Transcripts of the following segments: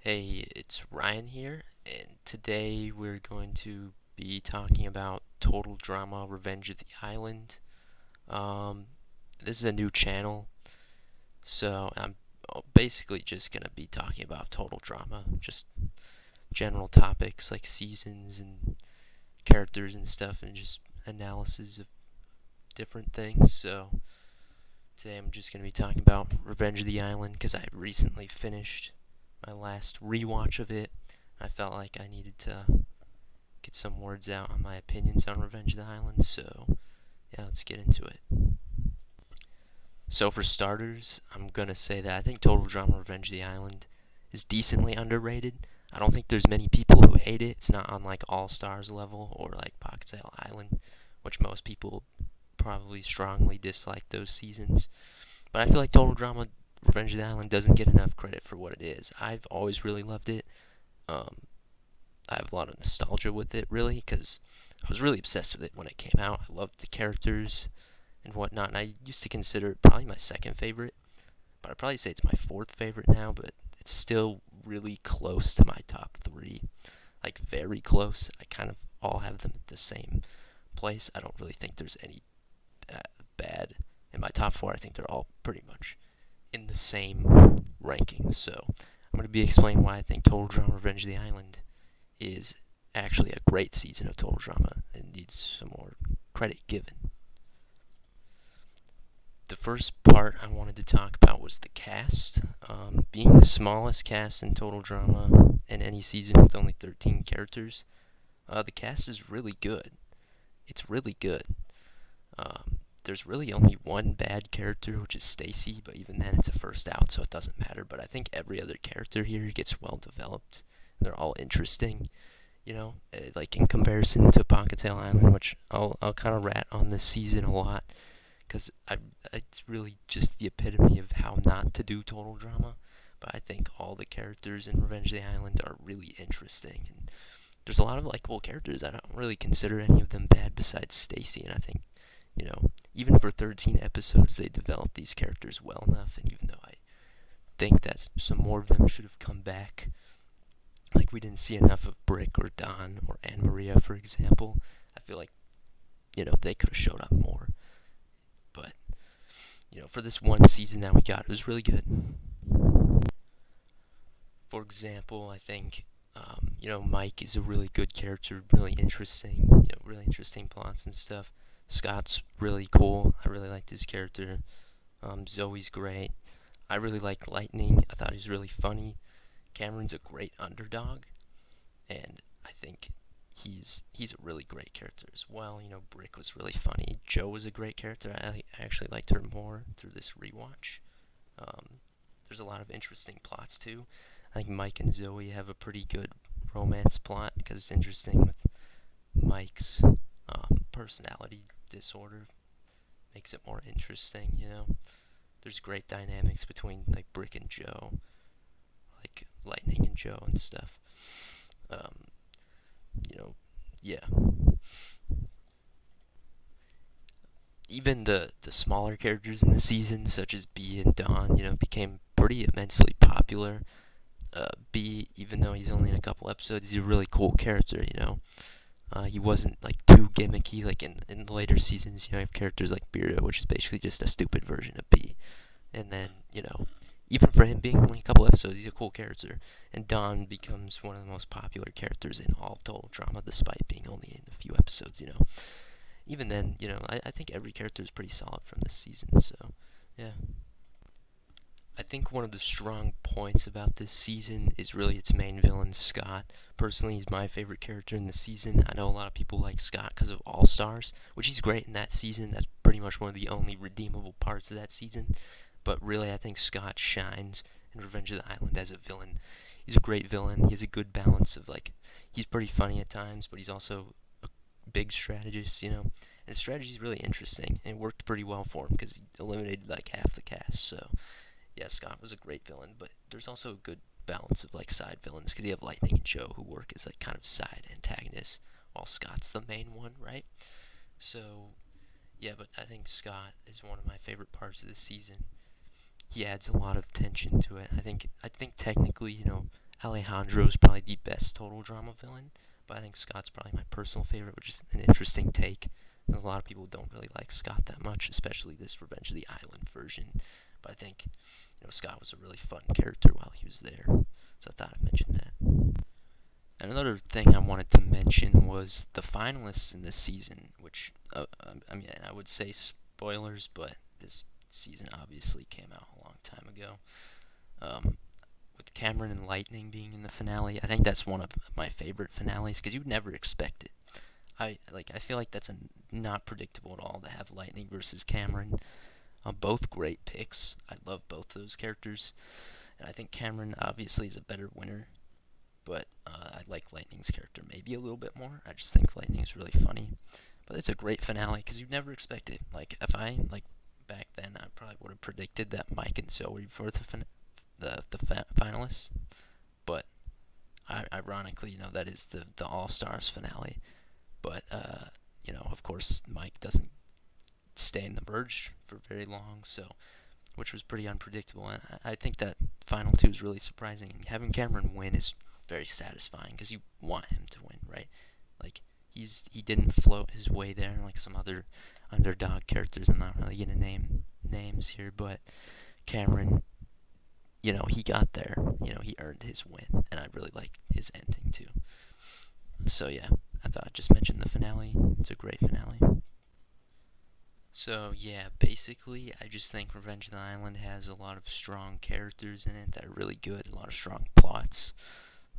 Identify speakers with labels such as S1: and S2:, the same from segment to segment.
S1: Hey, it's Ryan here, and today we're going to be talking about Total Drama Revenge of the Island. Um, this is a new channel, so I'm basically just going to be talking about Total Drama, just general topics like seasons and characters and stuff, and just analysis of different things. So today I'm just going to be talking about Revenge of the Island because I recently finished my last rewatch of it. I felt like I needed to get some words out on my opinions on Revenge of the Island, so yeah, let's get into it. So for starters, I'm gonna say that I think Total Drama Revenge of the Island is decently underrated. I don't think there's many people who hate it. It's not on like All Stars level or like Pocket Sale Island, which most people probably strongly dislike those seasons. But I feel like Total Drama Revenge of the Island doesn't get enough credit for what it is. I've always really loved it. Um, I have a lot of nostalgia with it, really, because I was really obsessed with it when it came out. I loved the characters and whatnot, and I used to consider it probably my second favorite, but I'd probably say it's my fourth favorite now, but it's still really close to my top three. Like, very close. I kind of all have them at the same place. I don't really think there's any bad. In my top four, I think they're all pretty much in the same ranking, so I'm going to be explaining why I think Total Drama Revenge of the Island is actually a great season of Total Drama and needs some more credit given. The first part I wanted to talk about was the cast. Being the smallest cast in Total Drama in any season with only 13 characters, the cast is really good. It's really good. There's really only one bad character, which is Stacy, but even then it's a first out, so it doesn't matter. But I think every other character here gets well developed. They're all interesting. Like in comparison to Pocket Tail Island, which I'll kind of rat on this season a lot, because it's really just the epitome of how not to do total drama. But I think all the characters in Revenge of the Island are really interesting, and there's a lot of likable characters. I don't really consider any of them bad besides Stacy, and I think even for 13 episodes, they developed these characters well enough. And even though I think that some more of them should have come back, like we didn't see enough of Brick or Don or Anne Maria, for example. I feel like they could have showed up more. But for this one season that we got, it was really good. For example, I think Mike is a really good character, really interesting. Really interesting plots and stuff. Scott's really cool. I really liked his character. Zoe's great. I really like Lightning. I thought he was really funny. Cameron's a great underdog, and I think he's a really great character as well. Brick was really funny. Joe was a great character. I actually liked her more through this rewatch. Um, there's a lot of interesting plots too. I think Mike and Zoe have a pretty good romance plot because it's interesting with Mike's personality disorder. Makes it more interesting. There's great dynamics between like Brick and Joe, like Lightning and Joe and stuff. Um, yeah. Even the smaller characters in the season, such as B and Don, became pretty immensely popular. B, even though he's only in a couple episodes, he's a really cool character. He wasn't like too gimmicky like in the later seasons. You have characters like Beardo, which is basically just a stupid version of B. And then even for him being only a couple episodes, he's a cool character. And Don becomes one of the most popular characters in all of Total Drama, despite being only in a few episodes. Even then, I think every character is pretty solid from this season. So yeah. I think one of the strong points about this season is really its main villain, Scott. Personally, he's my favorite character in the season. I know a lot of people like Scott because of All Stars, which he's great in that season. That's pretty much one of the only redeemable parts of that season. But really, I think Scott shines in Revenge of the Island as a villain. He's a great villain. He has a good balance of, like, he's pretty funny at times, but he's also a big strategist. And his strategy is really interesting, and it worked pretty well for him because he eliminated, like, half the cast, so yeah, Scott was a great villain, but there's also a good balance of like side villains because you have Lightning and Joe who work as like kind of side antagonists, while Scott's the main one, right? So yeah, but I think Scott is one of my favorite parts of the season. He adds a lot of tension to it. I think technically, Alejandro's probably the best total drama villain, but I think Scott's probably my personal favorite, which is an interesting take. Because a lot of people don't really like Scott that much, especially this Revenge of the Island version. But I think Scott was a really fun character while he was there, so I thought I'd mention that. And another thing I wanted to mention was the finalists in this season, which I would say spoilers, but this season obviously came out a long time ago. With Cameron and Lightning being in the finale, I think that's one of my favorite finales because you'd never expect it. I feel like that's not predictable at all to have Lightning versus Cameron. Both great picks. I love both those characters, and I think Cameron obviously is a better winner. But I like Lightning's character maybe a little bit more. I just think Lightning is really funny. But it's a great finale because you'd never expect it. Like if I back then, I probably would have predicted that Mike and Zoe were the finalists. But ironically, that is the All Stars finale. But of course, Mike doesn't stay in the merge for very long, which was pretty unpredictable. And I think that final two is really surprising. And having Cameron win is very satisfying because you want him to win, right? Like he didn't float his way there like some other underdog characters. I'm not really gonna name names here, but Cameron, he got there. He earned his win, and I really like his ending too. So yeah, I thought I'd just mention the finale. It's a great finale. So yeah, basically, I just think Revenge of the Island has a lot of strong characters in it that are really good, a lot of strong plots,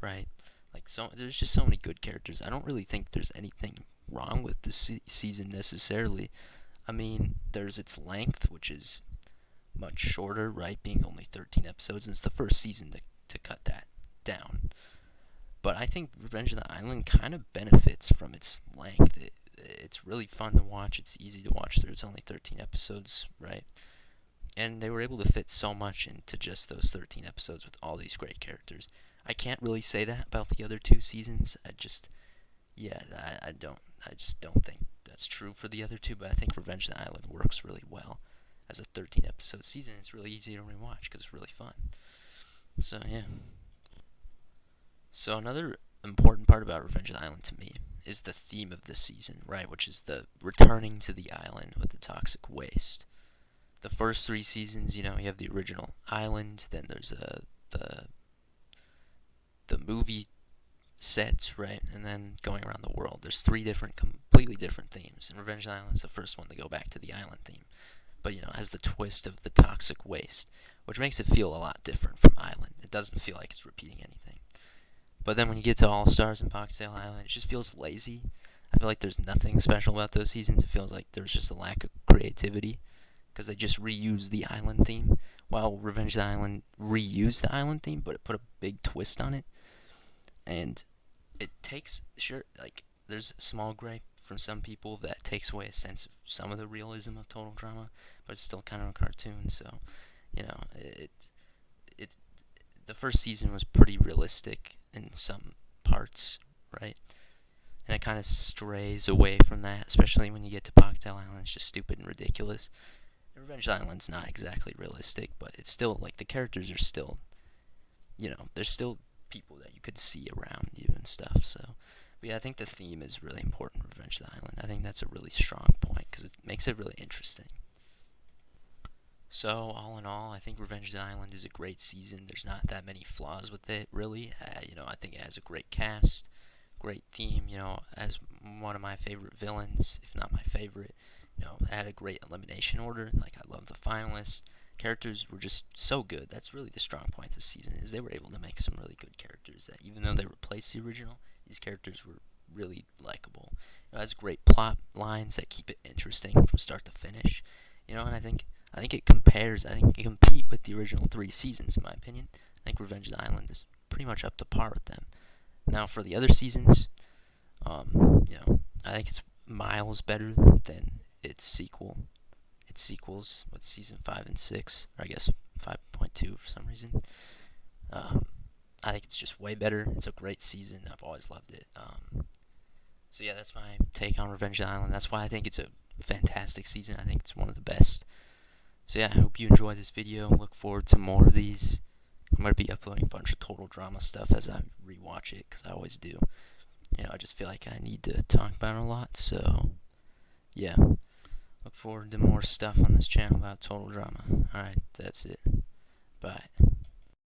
S1: right? There's just so many good characters. I don't really think there's anything wrong with the season necessarily. I mean, there's its length, which is much shorter, right? Being only 13 episodes, and it's the first season to cut that down. But I think Revenge of the Island kind of benefits from its length. It's really fun to watch. It's easy to watch through. It's only 13 episodes, right? And they were able to fit so much into just those 13 episodes with all these great characters. I can't really say that about the other two seasons. I just don't think that's true for the other two, but I think Revenge of the Island works really well. As a 13 episode season, it's really easy to rewatch because it's really fun. So, yeah. So, another important part about Revenge of the Island to me is the theme of the season, right? Which is the returning to the island with the toxic waste. The first three seasons, you have the original island, then there's the movie sets, right? And then going around the world. There's three completely different themes. And Revenge of the Island is the first one to go back to the island theme. But, has the twist of the toxic waste, which makes it feel a lot different from Island. It doesn't feel like it's repeating anything. But then when you get to All Stars and Boxtail Island, it just feels lazy. I feel like there's nothing special about those seasons. It feels like there's just a lack of creativity because they just reused the island theme, while Revenge of the Island reused the island theme, but it put a big twist on it. And it takes, there's a small gripe from some people that takes away a sense of some of the realism of total drama, but it's still kind of a cartoon, so, the first season was pretty realistic in some parts, right? And it kind of strays away from that, especially when you get to Boxtail Island. It's just stupid and ridiculous. Revenge Island's not exactly realistic, but it's still, the characters are still, there's still people that you could see around you and stuff, so. But yeah, I think the theme is really important in Revenge of the Island. I think that's a really strong point, because it makes it really interesting. So, all in all, I think Revenge of the Island is a great season. There's not that many flaws with it, really. I think it has a great cast, great theme, as one of my favorite villains, if not my favorite. It had a great elimination order. I love the finalists. Characters were just so good. That's really the strong point this season, is they were able to make some really good characters that, even though they replaced the original, these characters were really likable. It has great plot lines that keep it interesting from start to finish. And I think it compares. I think it can compete with the original three seasons, in my opinion. I think Revenge of the Island is pretty much up to par with them. Now, for the other seasons, I think it's miles better than its sequels with season 5 and 6, or I guess 5.2 for some reason. I think it's just way better. It's a great season. I've always loved it. So yeah, that's my take on Revenge of the Island. That's why I think it's a fantastic season. I think it's one of the best. So yeah, I hope you enjoyed this video. Look forward to more of these. I'm going to be uploading a bunch of Total Drama stuff as I rewatch it, because I always do. I just feel like I need to talk about it a lot, so yeah. Look forward to more stuff on this channel about Total Drama. Alright, that's it. Bye.